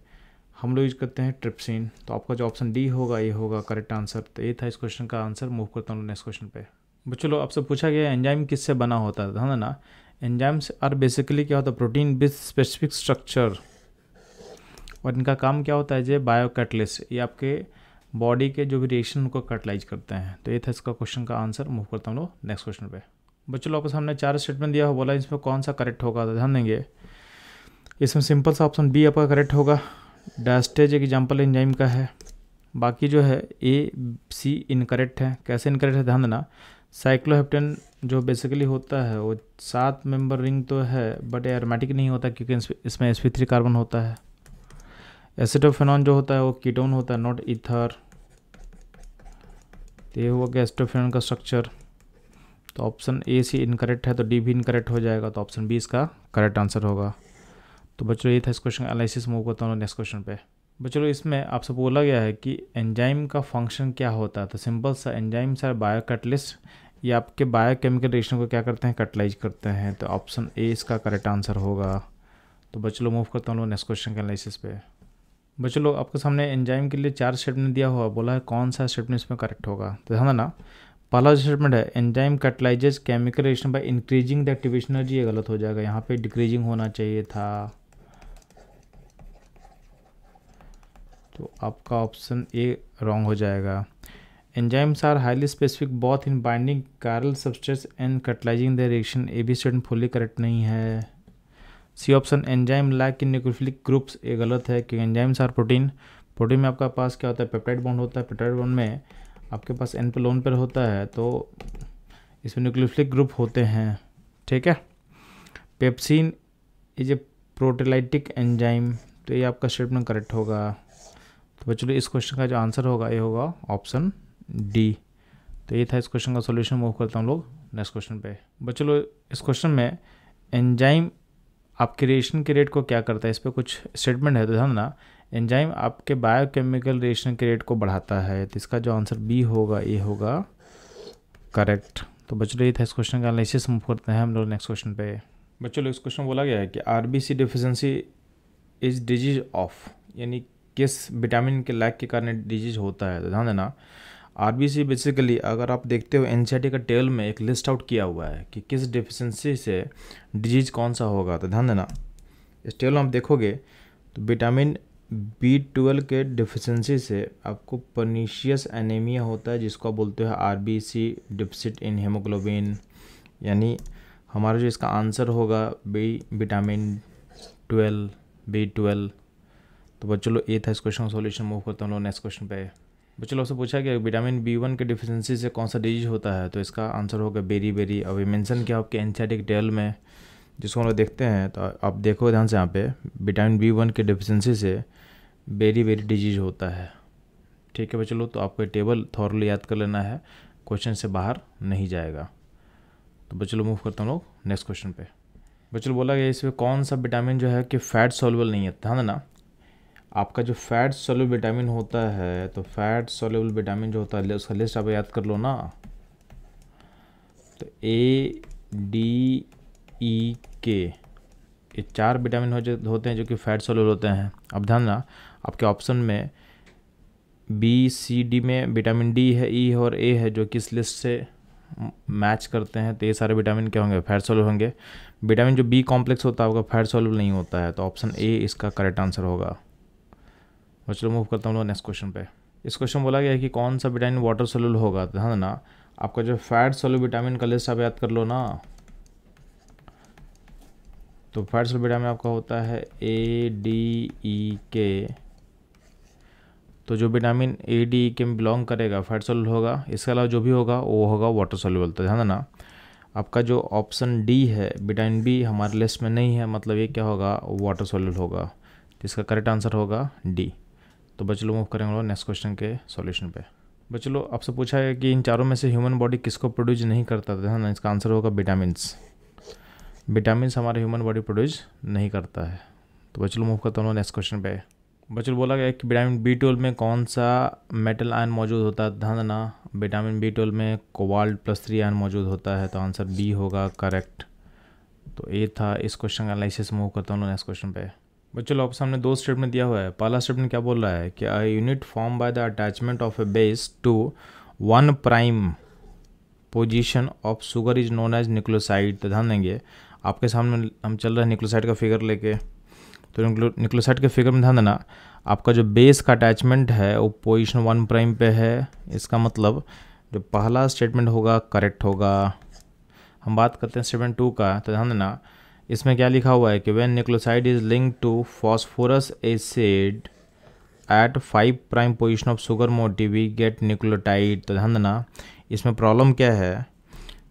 [SPEAKER 1] हम लोग यूज करते हैं ट्रिप्सिन। तो आपका जो ऑप्शन डी होगा ये होगा करेक्ट आंसर। तो ये था इस क्वेश्चन का आंसर। मूव करता हूँ नेक्स्ट क्वेश्चन पे। चलो आपसे पूछा गया एंजाइम किससे बना होता है, ध्यान देना एंजाइम्स आर बेसिकली क्या होता है प्रोटीन विद स्पेसिफिक स्ट्रक्चर, और इनका काम क्या होता है जो बायो कैटलिस्ट, ये आपके बॉडी के जो भी रिएक्शन उनको कैटलाइज करते हैं। तो ये था इसका क्वेश्चन का आंसर। मूव करता हूँ लोग नेक्स्ट क्वेश्चन पे। बच्चों आपके सामने 4 स्टेटमेंट दिया हो, बोला इसमें कौन सा करेक्ट होगा, तो ध्यान देंगे इसमें सिंपल सा ऑप्शन बी आपका करेक्ट होगा। डायस्टेज एक एग्जाम्पल एंजाइम का है। बाकी जो है ए सी इनकरेक्ट है। कैसे इनकरेक्ट है, ध्यान देना साइक्लोहेप्टेन जो बेसिकली होता है वो 7 मेंबर रिंग तो है बट एरोमेटिक नहीं होता क्योंकि इसमें sp3 कार्बन होता है। एसिटोफेनॉन जो होता है वो कीटोन होता है नॉट ईथर। तो ये हुआ कि एसिटोफेनॉन का स्ट्रक्चर। तो ऑप्शन ए सी इनकरेक्ट है तो डी भी इनकरेक्ट हो जाएगा। तो ऑप्शन बी इसका करेक्ट आंसर होगा। तो बच्चों ये था इस क्वेश्चन का एनालिसिस। मूव करता हूँ नेक्स्ट क्वेश्चन पे। बच्चों इसमें आपसे बोला गया है कि एंजाइम का फंक्शन क्या होता है। तो सिंपल सा एंजाइम्स आर बायो कैटलिस्ट, ये आपके बायोकेमिकल रिएक्शन को क्या करते हैं कैटलाइज करते हैं। तो ऑप्शन ए इसका करेक्ट आंसर होगा। तो बच्चों मूव करता हूँ नेक्स्ट क्वेश्चन के एनालिसिस पे। बच्चों लोग आपके सामने एंजाइम के लिए 4 स्टेटमेंट दिया हुआ, बोला है कौन सा स्टेटमेंट इसमें करेक्ट होगा। तो ध्यान देना पहला स्टेटमेंट है enzyme catalyses chemical reaction by increasing the activation energy, ये गलत हो जाएगा, यहाँ पे डिक्रीजिंग होना चाहिए था। तो आपका ऑप्शन ए रॉन्ग हो जाएगा। Enzymes are highly specific both in binding chiral substrates and catalysing the reaction, A B statement fully correct नहीं है। C option enzyme lack in nucleophilic groups, ये गलत है क्योंकि एंजाइम्स आर प्रोटीन में आपका पास क्या होता है पेप्टाइड बॉन्ड होता है। पेप्टाइड बॉन्ड में आपके पास एन पे लोन पर होता है तो इसमें न्यूक्लियोफिलिक ग्रुप होते हैं, ठीक है। Pepsin is a proteolytic enzyme, तो ये आपका स्टेटमेंट करेक्ट होगा। तो बच्चों इस क्वेश्चन का जो आंसर होगा ये होगा ऑप्शन डी। तो ये था इस क्वेश्चन का सॉल्यूशन। मूव करता हूँ लोग नेक्स्ट क्वेश्चन पे। बच्चों इस क्वेश्चन में एंजाइम आपके रिएक्शन के रेट को क्या करता है, इस पर कुछ स्टेटमेंट है। तो ध्यान देना एंजाइम आपके बायोकेमिकल रिएक्शन के रेट को बढ़ाता है। तो इसका जो आंसर बी होगा ये होगा करेक्ट। तो बच्चों ये था इस क्वेश्चन का एनालिसिस। मूव करते हैं हम लोग नेक्स्ट क्वेश्चन पे। बच्चों इस क्वेश्चन बोला गया है कि RBC deficiency is disease of, यानी किस विटामिन के लैक के कारण डिजीज होता है। तो ध्यान देना आरबीसी बेसिकली अगर आप देखते हो एनसीईआरटी का टेबल में एक लिस्ट आउट किया हुआ है कि किस डेफिशिएंसी से डिजीज कौन सा होगा। तो ध्यान देना इस टेबल में आप देखोगे तो विटामिन B12 के डिफिशिएंसी से आपको पर्नीशियस एनीमिया होता है जिसको आप बोलते हो आरबीसी डेफिसिट इन हेमोग्लोबिन, यानी हमारा जो इसका आंसर होगा विटामिन B12। तो बच्चों ये था इस क्वेश्चन का सॉल्यूशन। मूव करता हूँ नेक्स्ट क्वेश्चन पे। बच्चों आपसे पूछा गया विटामिन B1 के डिफिशिएंसी से कौन सा डिजीज होता है। तो इसका आंसर होगा बेरी। अब ये मेंशन किया आपके एनसीईआरटी के टेबल में जिसको हम लोग देखते हैं। तो आप देखो ध्यान से यहाँ पे विटामिन B1 के डिफिशिएंसी से बेरी डिजीज होता है, ठीक है बच्चों। तो आपको टेबल थॉरली याद कर लेना है, क्वेश्चन से बाहर नहीं जाएगा। तो बच्चों मूव करता हूँ लोग नेक्स्ट क्वेश्चन पे। बच्चों बोला गया इसमें कौन सा विटामिन जो है कि फैट सॉल्युबल नहीं है। ध्यान देना आपका जो फैट सॉल्युबल विटामिन होता है, तो फैट सॉल्युबल विटामिन जो होता है उसका लिस्ट आप याद कर लो ना। तो A, D, E, K ये 4 विटामिन होते हैं जो कि फैट सॉल्युबल होते हैं। अब ध्यान ना आपके ऑप्शन में B, C, D में विटामिन D है, E है और A है जो कि इस लिस्ट से मैच करते हैं। तो ये सारे विटामिन क्या होंगे फैट सॉल्युबल होंगे। विटामिन जो B कॉम्प्लेक्स होता है आपका फैट सॉल्युबल नहीं होता है। तो ऑप्शन A इसका करेक्ट आंसर होगा। चलो मूव करता हूँ नेक्स्ट क्वेश्चन पे। इस क्वेश्चन बोला गया है कि कौन सा विटामिन वाटर सॉल्युबल होगा। तो ध्यान ना आपका जो फैट सॉल्युबल विटामिन का लिस्ट आप याद कर लो ना। तो फैट सॉल्युबल विटामिन आपका होता है A, D, E, K। तो जो vitamin A, D, E, K में बिलोंग करेगा फैट सॉल्युबल होगा। इसके अलावा जो भी होगा वो होगा वाटर सॉल्युबल। तो ध्यान देना आपका जो ऑप्शन डी है विटामिन बी हमारे लिस्ट में नहीं है, मतलब ये क्या होगा वाटर सॉल्युबल होगा। तो इसका करेक्ट आंसर होगा डी। तो बच्चों मूव करेंगे लोग नेक्स्ट क्वेश्चन के सॉल्यूशन पे। बच्चों आपसे पूछा है कि इन चारों में से ह्यूमन बॉडी किसको प्रोड्यूस नहीं करता था ना, इसका आंसर होगा विटामिन्स। विटामिन्स हमारे ह्यूमन बॉडी प्रोड्यूस नहीं करता है। तो बच्चों मूव करता हूँ नेक्स्ट क्वेश्चन पे। बच्चों बोला गया कि विटामिन B12 में कौन सा मेटल आयन मौजूद होता है। ध्यान देना, विटामिन B12 में कोबाल्ट +3 आयन मौजूद होता है, तो आंसर बी होगा करेक्ट। तो ये था इस क्वेश्चन का एनालिसिस। मूव करता हूँ नेक्स्ट क्वेश्चन पे। बच्चों आपके सामने दो स्टेटमेंट दिया हुआ है। पहला स्टेटमेंट क्या बोल रहा है कि a unit form by the attachment of a base to 1' position of sugar is known as nucleoside. तो ध्यान देंगे, आपके सामने हम चल रहे हैं न्यूक्लियोसाइड का फिगर लेके। तो न्यूक्लियोसाइड के फिगर में ध्यान देना, आपका जो बेस का अटैचमेंट है वो पोजीशन 1' पे है। इसका मतलब जो पहला स्टेटमेंट होगा करेक्ट होगा। हम बात करते हैं स्टेटमेंट 2 का। तो ध्यान देना, इसमें क्या लिखा हुआ है कि when nucleoside is linked to phosphorus acid at 5' position of sugar moiety we get nucleotide. तो ध्यान देना, इसमें प्रॉब्लम क्या है,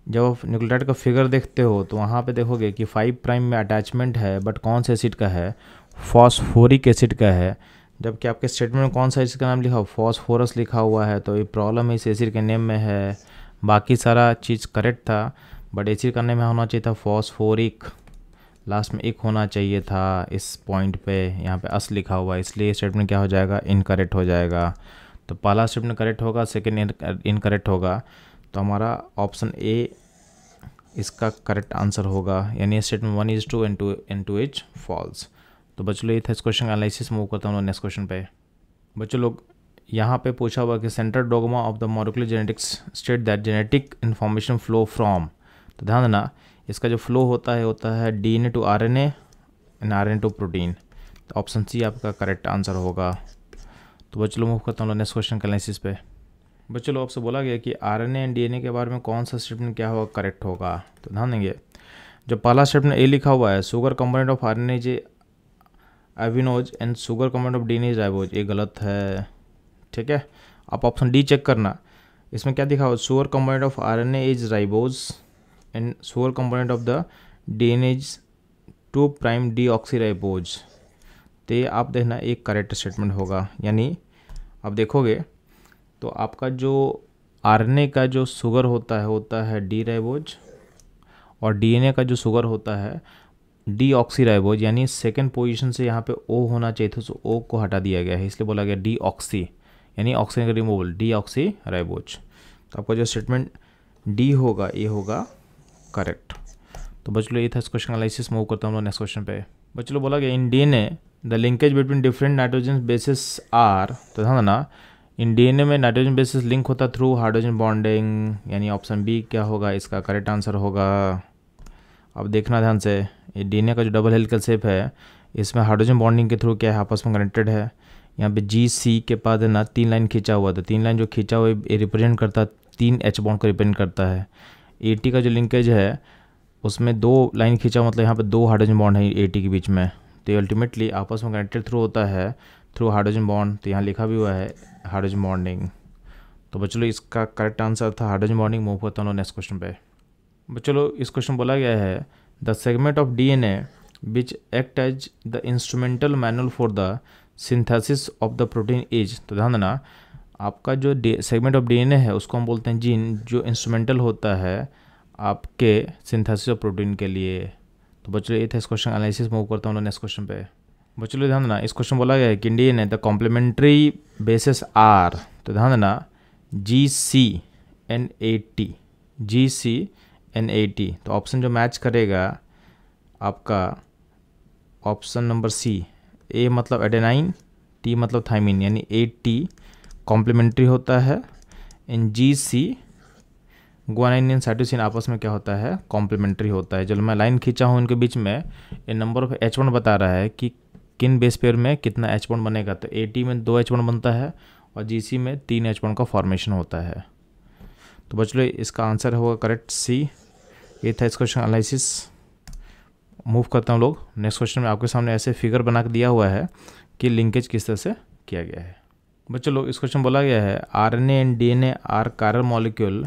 [SPEAKER 1] जब आप न्यूक्लियोटाइड का फिगर देखते हो तो वहाँ पे देखोगे कि 5' में अटैचमेंट है, बट कौन से एसिड का है, फॉस्फोरिक एसिड का है। जबकि आपके स्टेटमेंट में कौन सा एसिड का नाम लिखा हुआ, फॉस्फोरस लिखा हुआ है। तो ये प्रॉब्लम इस एसिड के नेम में है। बाकी सारा चीज़ करेक्ट था, बट एसिड का नेम में होना चाहिए था फॉस्फोरिक, लास्ट में एक होना चाहिए था। इस पॉइंट पे यहाँ पे अस लिखा हुआ है, इसलिए स्टेटमेंट क्या हो जाएगा, इनकरेक्ट हो जाएगा। तो पहला स्टेटमेंट करेक्ट होगा, सेकेंड इनकरेक्ट होगा। तो हमारा ऑप्शन ए इसका करेक्ट आंसर होगा, यानी statement 1 is true and 2 is false. तो बच्चों ये था इस क्वेश्चन का एनालिसिस। मूव करता हूँ नेक्स्ट क्वेश्चन पे। बच्चों लोग यहाँ पे पूछा हुआ कि central dogma of the molecular genetics state that genetic information flow from. तो ध्यान देना, इसका जो फ्लो होता है DNA to RNA and RNA to protein. तो ऑप्शन सी आपका करेक्ट आंसर होगा। तो बच्चों मूव करता हूँ नेक्स्ट क्वेश्चन का एनालिसिस पे। बच्चों आपसे बोला गया कि RNA एंड DNA के बारे में कौन सा स्टेटमेंट क्या होगा, करेक्ट होगा। तो ध्यान देंगे, जो पहला स्टेटमेंट ए लिखा हुआ है, sugar component of RNA is arabinose and sugar component of DNA is ribose, ये गलत है। ठीक है, आप ऑप्शन डी चेक करना, इसमें क्या दिखा हुआ, sugar component of RNA is ribose and sugar component of the DNA is 2' deoxyribose. तो ये आप देखना एक करेक्ट स्टेटमेंट होगा। यानी आप देखोगे तो आपका जो RNA का जो शुगर होता है डी राइबोज, और DNA का जो शुगर होता है डीऑक्सीराइबोज। यानी सेकंड पोजीशन से यहाँ पे O होना चाहिए था, तो O को हटा दिया गया है, इसलिए बोला गया डीऑक्सी, यानी ऑक्सीजन का रिमूवल, डीऑक्सीराइबोज। तो आपका जो स्टेटमेंट डी होगा ये होगा करेक्ट। तो बच्चों ये था इस क्वेश्चन एनालिसिस। मूव करता हूँ नेक्स्ट क्वेश्चन पे। बच्चों बोला गया in DNA the linkage between different nitrogen bases are. तो ध्यान देना, इन DNA में नाइट्रोजन बेसिस लिंक होता थ्रू हाइड्रोजन बॉन्डिंग, यानी ऑप्शन बी क्या होगा, इसका करेक्ट आंसर होगा। अब देखना ध्यान से, ये DNA का जो डबल हेलिकल शेप है, इसमें हाइड्रोजन बॉन्डिंग के थ्रू क्या है, आपस में कनेक्टेड है। यहाँ पे GC के पास है ना 3 लाइन खींचा हुआ था, 3 लाइन जो खींचा हुआ ये रिप्रेजेंट करता है 3 H बॉन्ड को रिप्रेजेंट करता है। AT का जो लिंकेज है उसमें 2 लाइन खींचा, मतलब यहाँ पे 2 हाइड्रोजन बॉन्ड है AT के बीच में। तो ये अल्टीमेटली आपस में कनेक्टेड थ्रू होता है थ्रू हाइड्रोजन बॉन्ड। तो यहाँ लिखा भी हुआ है हाइड्रोजन बॉन्डिंग। तो बच्चों इसका करेक्ट आंसर था हाइड्रोजन बॉन्डिंग। मूव करता हूँ नेक्स्ट क्वेश्चन पे। बच्चों इस क्वेश्चन बोला गया है the segment of DNA which act as the instrumental manual for the synthesis of the protein is. तो ध्यान देना, आपका जो सेगमेंट ऑफ DNA है उसको हम बोलते हैं जीन, जो इंस्ट्रूमेंटल होता है आपके सिंथेसिस ऑफ प्रोटीन के लिए। तो बच्चों ये था इस क्वेश्चन एनालिसिस। मूव करता हूँ नेक्स्ट क्वेश्चन पे। बच्चों ध्यान देना, इस क्वेश्चन बोला गया है कि DNA the complementary bases are. तो ध्यान देना GCNAT, GCNAT। तो ऑप्शन जो मैच करेगा आपका ऑप्शन नंबर सी, ए मतलब एडेनाइन, टी मतलब थाइमिन, यानी AT कॉम्प्लीमेंट्री होता है, इन GC ग्वानिन एंड साइटोसिन आपस में क्या होता है, कॉम्प्लीमेंट्री होता है। जब मैं लाइन खींचा हूँ इनके बीच में, ये नंबर ऑफ H1 बता रहा है कि किन बेस पेयर में कितना H1 बनेगा। तो AT में 2 H1 बनता है और GC में 3 H1 का फॉर्मेशन होता है। तो बच्चों इसका आंसर होगा करेक्ट सी। ये था इस क्वेश्चन एनालिसिस। मूव करता हूँ लोग नेक्स्ट क्वेश्चन में। आपके सामने ऐसे फिगर बना के दिया हुआ है कि लिंकेज किस तरह से किया गया है। बच्चों लोग इस क्वेश्चन बोला गया है RNA and DNA are chiral molecule.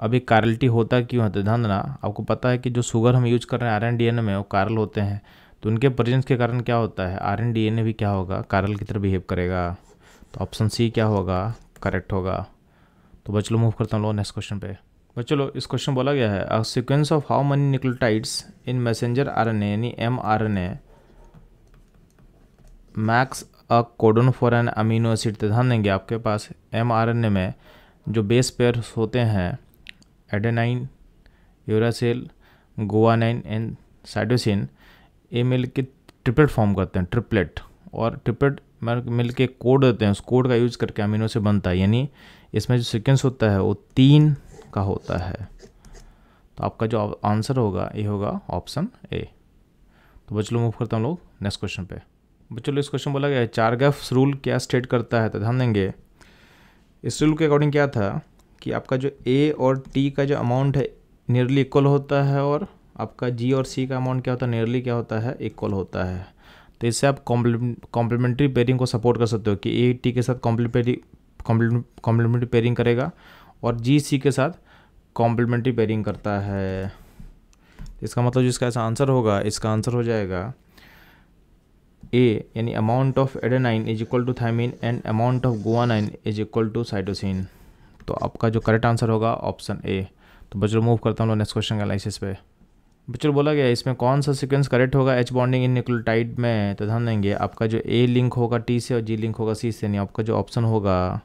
[SPEAKER 1] अभी कायरलिटी होता क्यों है, तो ध्यान देना, आपको पता है कि जो शुगर हम यूज कर रहे हैं RNA DNA में वो कायरल होते हैं। तो उनके प्रेजेंस के कारण क्या होता है, RNA DNA भी क्या होगा, कायरल की तरह बिहेव करेगा। तो ऑप्शन सी क्या होगा, करेक्ट होगा। तो बच्चों मूव करता हूँ लोग नेक्स्ट क्वेश्चन पे। बच्चों इस क्वेश्चन बोला गया है a sequence of how many nucleotides in messenger RNA यानी mRNA makes a codon for an amino acid. तो ध्यान देंगे आपके पास mRNA में जो बेस पेयर होते हैं adenine, uracil, guanine and cytosine, ये मिल के ट्रिपलेट फॉर्म करते हैं, ट्रिपलेट। और ट्रिपलेट मिल के कोड देते हैं, उस कोड का यूज़ करके अमीनो से बनता है, यानी इसमें जो सीक्वेंस होता है वो 3 का होता है। तो आपका जो आंसर होगा ये होगा ऑप्शन ए। तो बच्चों मूव करते हैं हम लोग नेक्स्ट क्वेश्चन पे। बच्चों इस क्वेश्चन बोला गया है चारगैफ रूल क्या स्टेट करता है। तो ध्यान देंगे इस रूल के अकॉर्डिंग क्या था कि आपका जो ए और टी का जो अमाउंट है नियरली इक्वल होता है, और आपका जी और सी का अमाउंट क्या होता है, नियरली क्या होता है, इक्वल होता है। तो इससे आप कॉम्प्लीमेंट्री पेयरिंग को सपोर्ट कर सकते हो कि ए टी के साथ कॉम्प्लीमेंट्री पेयरिंग करेगा और जी सी के साथ कॉम्प्लीमेंट्री पेयरिंग करता है। इसका मतलब जिसका ऐसा आंसर होगा, इसका आंसर हो जाएगा ए, यानी amount of adenine is equal to thymine and amount of guanine is equal to cytosine. तो आपका जो करेक्ट आंसर होगा ऑप्शन ए। तो बच्चों मूव करता हूँ नेक्स्ट क्वेश्चन का एनालिसिस पे। बच्चों बोला गया इसमें कौन सा सीक्वेंस करेक्ट होगा एच बॉन्डिंग इन न्यूक्लियोटाइड में। तो ध्यान देंगे आपका जो ए लिंक होगा टी से और जी लिंक होगा सी से, यानी आपका जो ऑप्शन होगा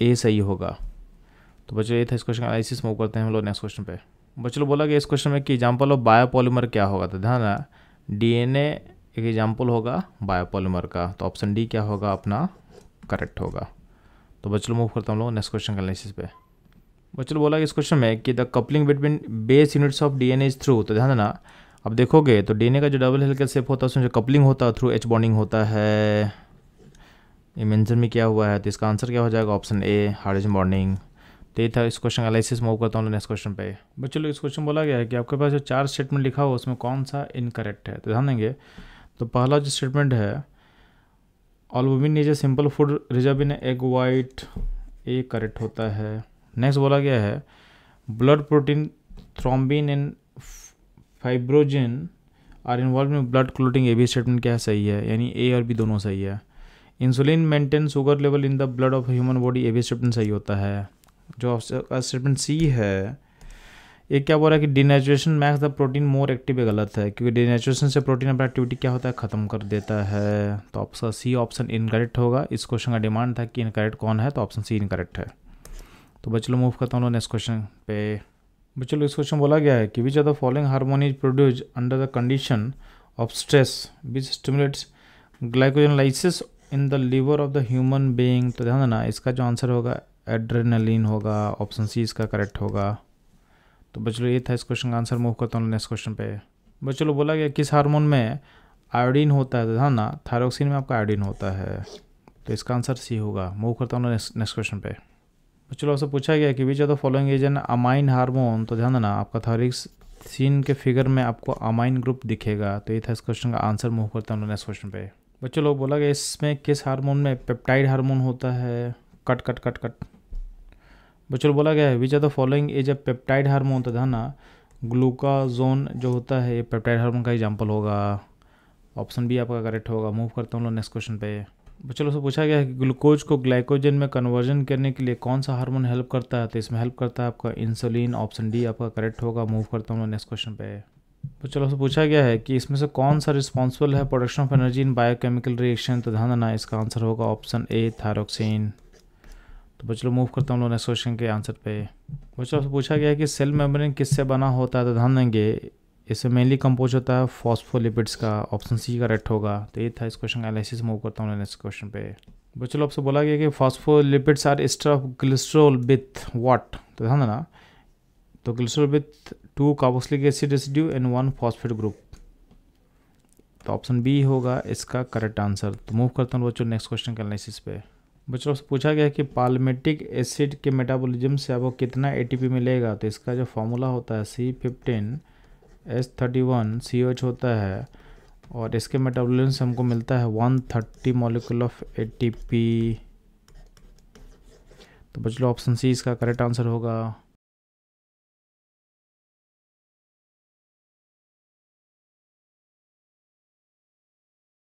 [SPEAKER 1] ए सही होगा। तो बच्चों ये था इस क्वेश्चन का एनालिसिस। मूव करते हैं हम लोग नेक्स्ट क्वेश्चन पे। बच्चों बोला गया इस क्वेश्चन में कि एग्जांपल ऑफ बायोपॉलीमर क्या होगा। तो ध्यान है डीएनए एक एग्जांपल होगा बायोपॉलीमर का, तो ऑप्शन डी क्या होगा अपना करेक्ट होगा। तो बच्चों मूव करता हूँ हम लोग नेक्स्ट क्वेश्चन का एनालिसिस पे। बच्चों बोला इस क्वेश्चन में कि the coupling between base units of DNA is through. तो ध्यान देना अब देखोगे तो डीएनए का जो डबल हेलिकल शेप होता है उसमें जो कपलिंग होता है थ्रू एच बॉन्डिंग होता है, ये मेंशन में किया हुआ है। तो इसका आंसर क्या हो जाएगा ऑप्शन ए हाइड्रोजन बॉन्डिंग। तो ये था इस क्वेश्चन का एनालिसिस। मूव करता हूँ नेक्स्ट क्वेश्चन पे। बच्चों इस क्वेश्चन बोला गया है कि आपके पास जो 4 स्टेटमेंट लिखा हुआ उसमें कौन सा इनकरेक्ट है। तो ध्यान देंगे तो पहला जो स्टेटमेंट है albumin is a simple food reserve in egg white, A correct होता है। नेक्स्ट बोला गया है blood protein thrombin and fibrinogen are involved in blood clotting, A भी स्टेटमेंट क्या सही है, यानी ए और बी दोनों सही है। Insulin maintain sugar level in the blood of human body, A भी स्टेटमेंट सही होता है। जो स्टेटमेंट सी है ये क्या बोल रहा है कि denaturation max the protein more active, है गलत है, क्योंकि डिनेचुरेशन से प्रोटीन अपना एक्टिविटी क्या होता है ख़त्म कर देता है। तो आपका सी ऑप्शन इनकरेक्ट होगा। इस क्वेश्चन का डिमांड था कि इनकरेक्ट कौन है, तो ऑप्शन सी इनकरेक्ट है। तो बच्चों मूव करता हूँ नेक्स्ट क्वेश्चन पे। बच्चों इस क्वेश्चन बोला गया है कि which are the following hormone is produce under the condition of stress which stimulates glycogenolysis in the liver of the human being. तो ध्यान देना इसका जो आंसर होगा एड्रेनलिन होगा, ऑप्शन सी इसका करेक्ट होगा। तो बच्चों ये था इस क्वेश्चन का आंसर। मूव करता हूँ नेक्स्ट क्वेश्चन पे। बच्चों बोला गया किस हार्मोन में आयोडीन होता है। तो ध्यान ना थायरोक्सिन में आपका आयोडीन होता है, तो इसका आंसर सी होगा। मूव करता हूँ नेक्स्ट क्वेश्चन पे। बच्चों आपसे पूछा गया कि which are the following is an amine hormone. तो ध्यान देना आपका थायरोक्सिन के फिगर में आपको अमाइन ग्रुप दिखेगा। तो ये था इस क्वेश्चन का आंसर। मूव करता हूँ नेक्स्ट क्वेश्चन पे। बच्चों लोग बोला गया इसमें किस हार्मोन में पेप्टाइड हार्मोन होता है। Cut cut cut cut. बच्चों बोला गया है which are the following as a peptide hormone. तो ध्यान ना ग्लूकाजोन जो होता है ये पेप्टाइड हार्मोन का एग्जांपल होगा, ऑप्शन बी आपका करेक्ट होगा। मूव करता हूँ नेक्स्ट क्वेश्चन पे। बच्चों से पूछा गया है कि ग्लूकोज को ग्लाइकोजन में कन्वर्जन करने के लिए कौन सा हार्मोन हेल्प करता है। तो इसमें हेल्प करता है आपका इंसुलिन, ऑप्शन डी आपका करेक्ट होगा। मूव करता हूँ नेक्स्ट क्वेश्चन पे। बच्चों से पूछा गया है कि इसमें से कौन सा रिस्पॉन्सिबल है production of energy in biochemical reaction. तो ध्यान देना इसका आंसर होगा ऑप्शन ए थायरोक्सिन। तो बच्चों मूव करता हूँ नेक्स्ट क्वेश्चन के आंसर पे। बच्चों से पूछा गया है कि सेल मेम्ब्रेन किससे बना होता है। तो ध्यान देंगे इसमें मेनली कंपोज होता है फॉस्फोलिपिड्स का, ऑप्शन सी करेक्ट होगा। तो ये था इस क्वेश्चन का एनालिसिस। मूव करता हूँ नेक्स्ट क्वेश्चन पे। बच्चों आपसे बोला गया कि phospholipids are ester of glycerol with what. तो ध्यान देना तो glycerol with 2 carboxylic acid residue and 1 phosphate group. तो ऑप्शन बी होगा इसका करेक्ट आंसर। तो मूव करता हूँ बच्चों नेक्स्ट क्वेश्चन के एनालिसिस पे। बच्चों से पूछा गया कि पाल्मेटिक एसिड के मेटाबॉलिज्म से आपको कितना एटीपी मिलेगा। तो इसका जो फॉर्मूला होता है C15H31COH होता है, और इसके मेटाबॉलिज्म से हमको मिलता है 130 मॉलिक्यूल ऑफ एटीपी। तो बच्चों ऑप्शन सी इसका करेक्ट आंसर होगा।